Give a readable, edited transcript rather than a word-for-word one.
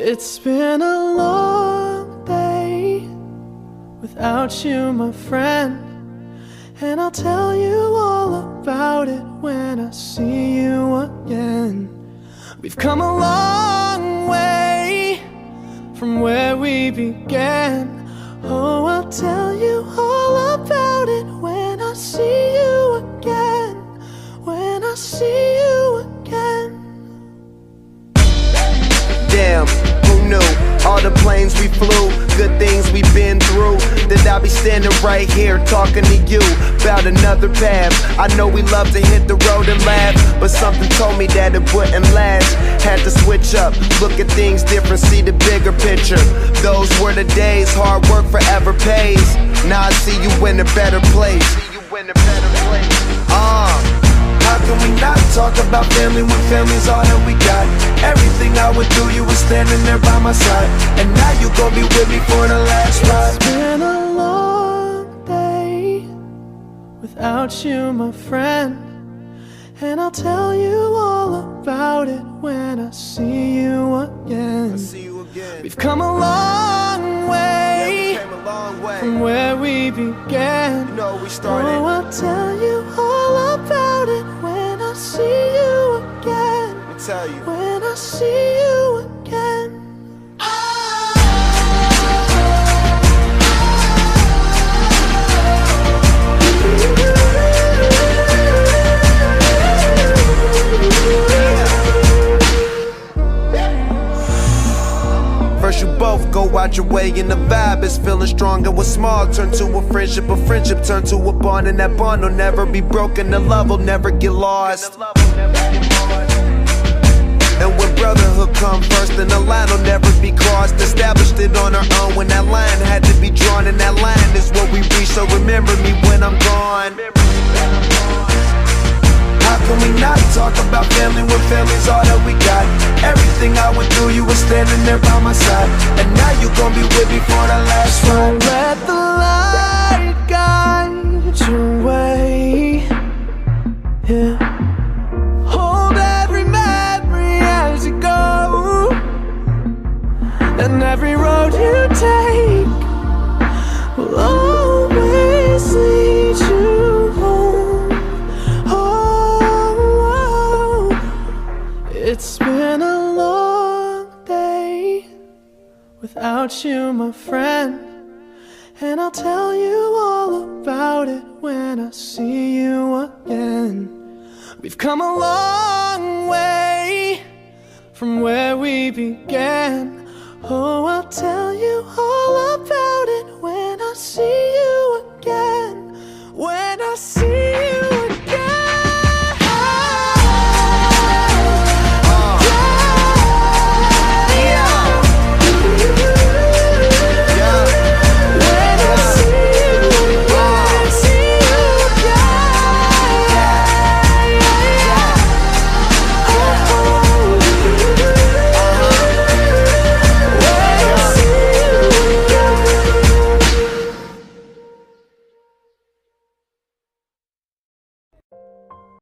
It's been a long day without you, my friend, and I'll tell you all about it when I see you again. We've come a long way from where we began. Oh, I'll tell you all about it when I see you again. When I see you again. Damn, who knew? All the planes we flew, good things we've been through. That I'll be standing right here talking to you about another path. I know we love to hit the road and laugh, but something told me that it wouldn't last. Had to switch up, look at things different, see the bigger picture. Those were the days, hard work forever pays. Now I see you in a better place. How can we not talk about family when family's all that we got? Everything I would do, you were standing there by my side, and now you gon' be with me for the last ride. It's been a long day without you, my friend, and I'll tell you all about it when I see you again. We've come a long way, from where we began. You know we started. Oh, I'll tell you all about it when I see you again. Let me tell you. When I see you again. First you both go out your way and the vibe is feeling strong. And what's small turn to a friendship turn to a bond. And that bond will never be broken, the love will never get lost. And when brotherhood come first, then the line will never be crossed. Established it on our own when that line had to be drawn. And that line is what we reach, so remember me when I'm gone. How can we not talk about family when family's all that we got? Everything I would do, you were standing there by my side, and now you gon' be with me for the last ride. So let the light guide your way, yeah. Hold every memory as you go, and every road you take will always lead you home. It's been a long day without you, my friend, and I'll tell you all about it when I see you again. We've come a long way from where we began. Oh, I'll tell you all